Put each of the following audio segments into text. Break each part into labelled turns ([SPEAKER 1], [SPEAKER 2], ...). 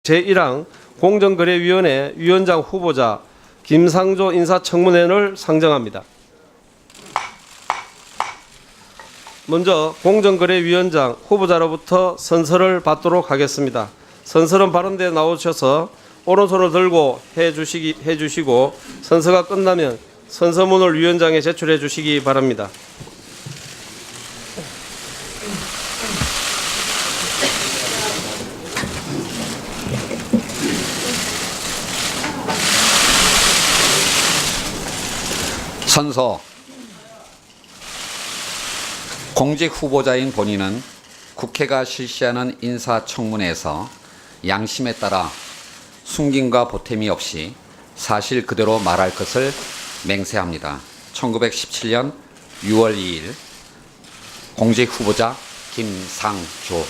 [SPEAKER 1] 제1항 공정거래위원회 위원장 후보자 김상조 인사청문회를 상정합니다. 먼저 공정거래위원장 후보자로부터 선서를 받도록 하겠습니다. 선서는 발언대에 나오셔서 오른손을 들고 해주시고 선서가 끝나면 선서문을 위원장에 제출해 주시기 바랍니다.
[SPEAKER 2] 선서. 공직 후보자인 본인은 국회가 실시하는 인사청문회에서 양심에 따라 숨김과 보탬이 없이 사실 그대로 말할 것을 맹세합니다. 1917년 6월 2일 공직 후보자 김상조.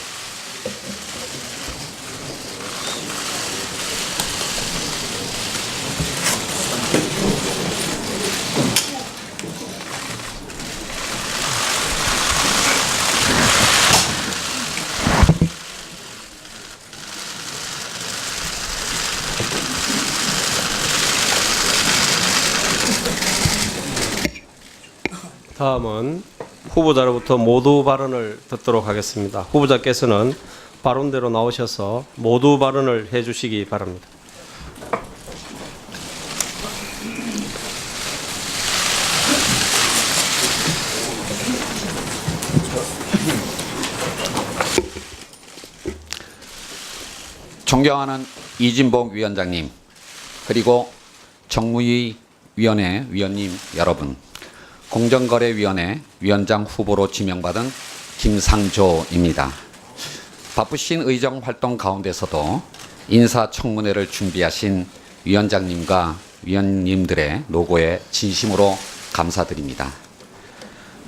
[SPEAKER 1] 다음은 후보자로부터 모두 발언을 듣도록 하겠습니다. 후보자께서는 발언대로 나오셔서 모두 발언을 해주시기 바랍니다.
[SPEAKER 2] 존경하는 이진복 위원장님, 그리고 정무위원회 위원님 여러분, 공정거래위원회 위원장 후보로 지명받은 김상조입니다. 바쁘신 의정 활동 가운데서도 인사청문회를 준비하신 위원장님과 위원님들의 노고에 진심으로 감사드립니다.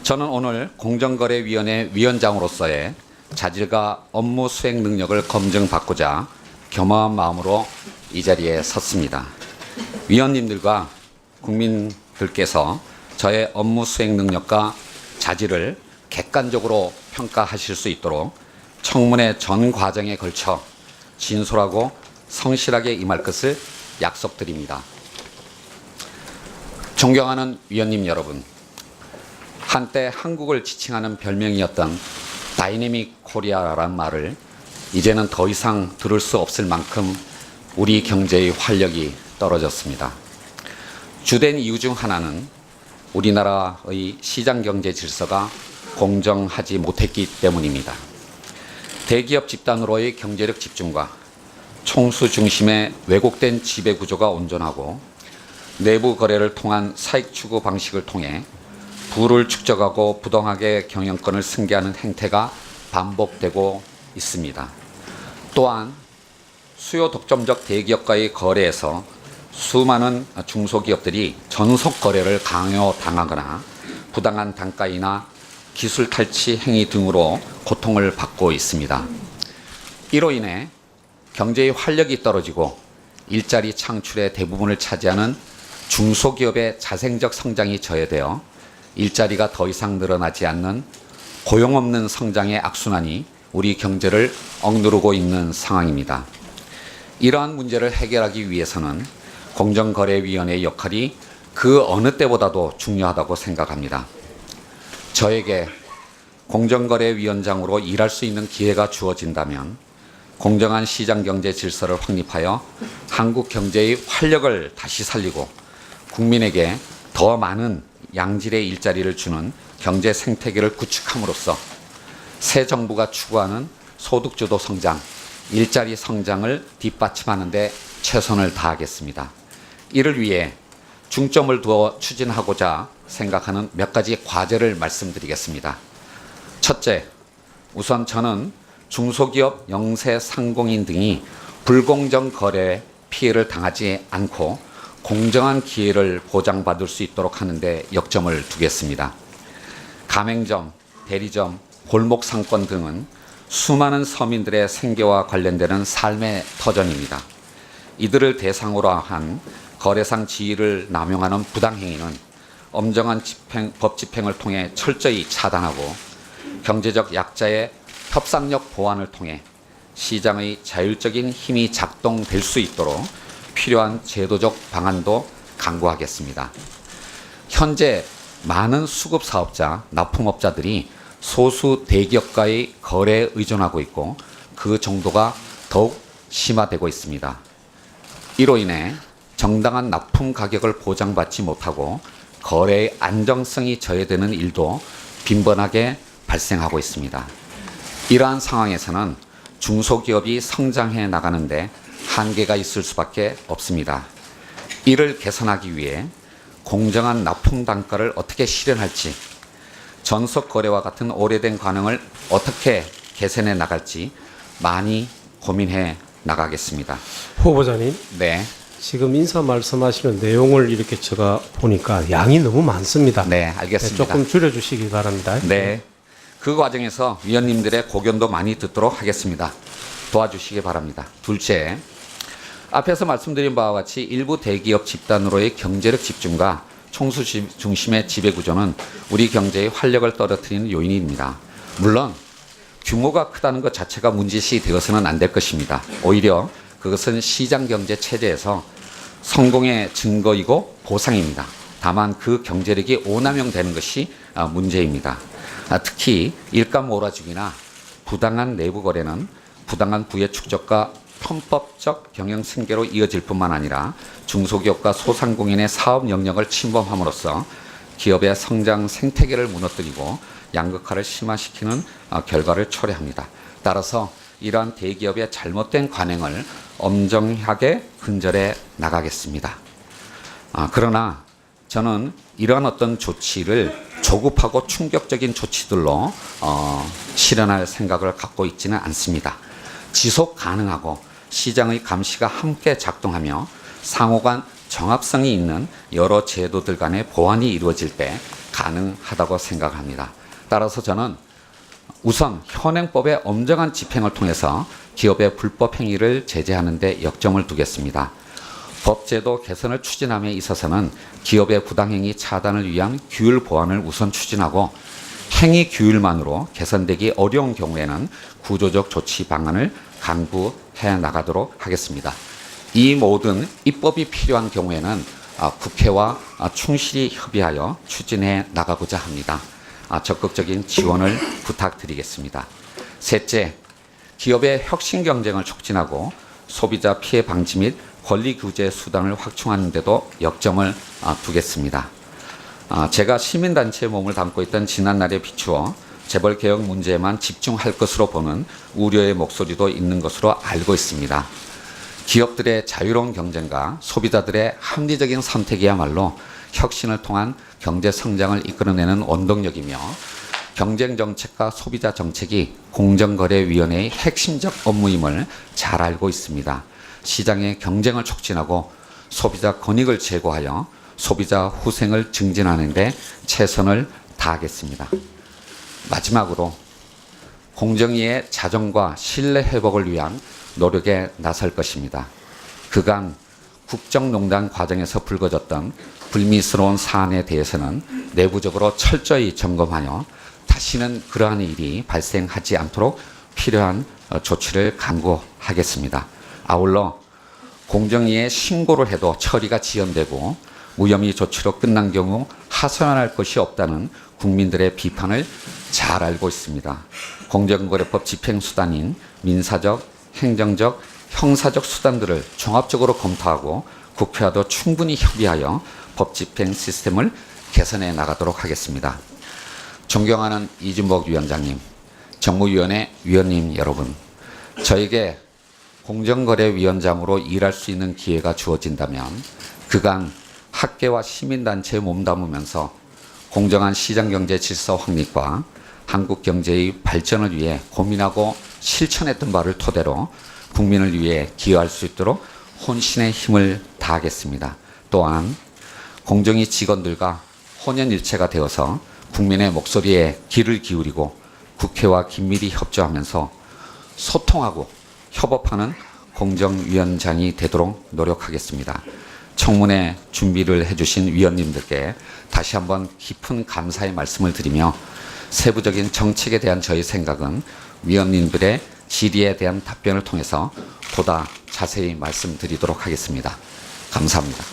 [SPEAKER 2] 저는 오늘 공정거래위원회 위원장으로서의 자질과 업무 수행 능력을 검증받고자 겸허한 마음으로 이 자리에 섰습니다. 위원님들과 국민들께서 저의 업무 수행 능력과 자질을 객관적으로 평가하실 수 있도록 청문회 전 과정에 걸쳐 진솔하고 성실하게 임할 것을 약속드립니다. 존경하는 위원님 여러분, 한때 한국을 지칭하는 별명이었던 다이내믹 코리아라는 말을 이제는 더 이상 들을 수 없을 만큼 우리 경제의 활력이 떨어졌습니다. 주된 이유 중 하나는 우리나라의 시장경제 질서가 공정하지 못했기 때문입니다. 대기업 집단으로의 경제력 집중과 총수 중심의 왜곡된 지배구조가 온전하고 내부 거래를 통한 사익 추구 방식을 통해 부를 축적하고 부당하게 경영권을 승계하는 행태가 반복되고 있습니다. 또한 수요 독점적 대기업과의 거래에서 수많은 중소기업들이 전속 거래를 강요당하거나 부당한 단가이나 기술 탈취 행위 등으로 고통을 받고 있습니다. 이로 인해 경제의 활력이 떨어지고 일자리 창출의 대부분을 차지하는 중소기업의 자생적 성장이 저해되어 일자리가 더 이상 늘어나지 않는 고용 없는 성장의 악순환이 우리 경제를 억누르고 있는 상황입니다. 이러한 문제를 해결하기 위해서는 공정거래위원회의 역할이 그 어느 때보다도 중요하다고 생각합니다. 저에게 공정거래위원장으로 일할 수 있는 기회가 주어진다면 공정한 시장경제 질서를 확립하여 한국 경제의 활력을 다시 살리고 국민에게 더 많은 양질의 일자리를 주는 경제 생태계를 구축함으로써 새 정부가 추구하는 소득주도 성장, 일자리 성장을 뒷받침하는 데 최선을 다하겠습니다. 이를 위해 중점을 두어 추진하고자 생각하는 몇 가지 과제를 말씀드리겠습니다. 첫째, 우선 저는 중소기업 영세 상공인 등이 불공정 거래 피해를 당하지 않고 공정한 기회를 보장받을 수 있도록 하는 데 역점을 두겠습니다. 가맹점, 대리점, 골목 상권 등은 수많은 서민들의 생계와 관련되는 삶의 터전입니다. 이들을 대상으로 한 거래상 지위를 남용하는 부당행위는 엄정한 법 집행을 통해 철저히 차단하고 경제적 약자의 협상력 보완을 통해 시장의 자율적인 힘이 작동될 수 있도록 필요한 제도적 방안도 강구하겠습니다. 현재 많은 수급 사업자, 납품업자들이 소수 대기업과의 거래에 의존하고 있고 그 정도가 더욱 심화되고 있습니다. 이로 인해 정당한 납품 가격을 보장받지 못하고 거래의 안정성이 저해되는 일도 빈번하게 발생하고 있습니다. 이러한 상황에서는 중소기업이 성장해 나가는데 한계가 있을 수밖에 없습니다. 이를 개선하기 위해 공정한 납품 단가를 어떻게 실현할지, 전속 거래와 같은 오래된 관행을 어떻게 개선해 나갈지 많이 고민해 나가겠습니다.
[SPEAKER 1] 후보자님,
[SPEAKER 2] 네,
[SPEAKER 1] 지금 인사 말씀하시는 내용을 이렇게 제가 보니까 양이 너무 많습니다.
[SPEAKER 2] 네, 알겠습니다.
[SPEAKER 1] 조금 줄여주시기 바랍니다.
[SPEAKER 2] 네, 그 과정에서 위원님들의 고견도 많이 듣도록 하겠습니다. 도와주시기 바랍니다. 둘째, 앞에서 말씀드린 바와 같이 일부 대기업 집단으로의 경제력 집중과 총수 중심의 지배구조는 우리 경제의 활력을 떨어뜨리는 요인입니다. 물론 규모가 크다는 것 자체가 문제시 되어서는 안 될 것입니다. 오히려 그것은 시장경제 체제에서 성공의 증거이고 보상입니다. 다만 그 경제력이 오남용되는 것이 문제입니다. 특히 일감 몰아주기나 부당한 내부 거래는 부당한 부의 축적과 편법적 경영 승계로 이어질 뿐만 아니라 중소기업과 소상공인의 사업 영역을 침범함으로써 기업의 성장 생태계를 무너뜨리고 양극화를 심화시키는 결과를 초래합니다. 따라서 이러한 대기업의 잘못된 관행을 엄정하게 근절해 나가겠습니다. 그러나 저는 이러한 어떤 조치를 조급하고 충격적인 조치들로 실현할 생각을 갖고 있지는 않습니다. 지속 가능하고 시장의 감시가 함께 작동하며 상호간 정합성이 있는 여러 제도들 간의 보완이 이루어질 때 가능하다고 생각합니다. 따라서 저는 우선 현행법의 엄정한 집행을 통해서 기업의 불법 행위를 제재하는 데 역점을 두겠습니다. 법제도 개선을 추진함에 있어서는 기업의 부당행위 차단을 위한 규율 보완을 우선 추진하고 행위 규율만으로 개선되기 어려운 경우에는 구조적 조치 방안을 강구해 나가도록 하겠습니다. 이 모든 입법이 필요한 경우에는 국회와 충실히 협의하여 추진해 나가고자 합니다. 적극적인 지원을 부탁드리겠습니다. 셋째, 기업의 혁신 경쟁을 촉진하고 소비자 피해 방지 및 권리 규제 수단을 확충하는 데도 역점을 두겠습니다. 제가 시민단체의 몸을 담고 있던 지난날에 비추어 재벌 개혁 문제에만 집중할 것으로 보는 우려의 목소리도 있는 것으로 알고 있습니다. 기업들의 자유로운 경쟁과 소비자들의 합리적인 선택이야말로 혁신을 통한 경제 성장을 이끌어내는 원동력이며 경쟁정책과 소비자 정책이 공정거래위원회의 핵심적 업무임을 잘 알고 있습니다. 시장의 경쟁을 촉진하고 소비자 권익을 제고하여 소비자 후생을 증진하는 데 최선을 다하겠습니다. 마지막으로 공정위의 자정과 신뢰 회복을 위한 노력에 나설 것입니다. 그간 국정농단 과정에서 불거졌던 불미스러운 사안에 대해서는 내부적으로 철저히 점검하여 다시는 그러한 일이 발생하지 않도록 필요한 조치를 강구하겠습니다. 아울러 공정위에 신고를 해도 처리가 지연되고 무혐의 조치로 끝난 경우 하소연할 것이 없다는 국민들의 비판을 잘 알고 있습니다. 공정거래법 집행수단인 민사적, 행정적, 형사적 수단들을 종합적으로 검토하고 국회와도 충분히 협의하여 법 집행 시스템을 개선해 나가도록 하겠습니다. 존경하는 이준복 위원장님, 정무위원회 위원님 여러분, 저에게 공정거래위원장으로 일할 수 있는 기회가 주어진다면 그간 학계와 시민단체에 몸담으면서 공정한 시장경제 질서 확립과 한국 경제의 발전을 위해 고민하고 실천했던 바를 토대로 국민을 위해 기여할 수 있도록 혼신의 힘을 다하겠습니다. 또한 공정위 직원들과 혼연일체가 되어서 국민의 목소리에 귀를 기울이고 국회와 긴밀히 협조하면서 소통하고 협업하는 공정위원장이 되도록 노력하겠습니다. 청문회 준비를 해주신 위원님들께 다시 한번 깊은 감사의 말씀을 드리며 세부적인 정책에 대한 저희 생각은 위원님들의 질의에 대한 답변을 통해서 보다 자세히 말씀드리도록 하겠습니다. 감사합니다.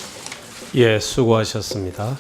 [SPEAKER 1] 예, 수고하셨습니다.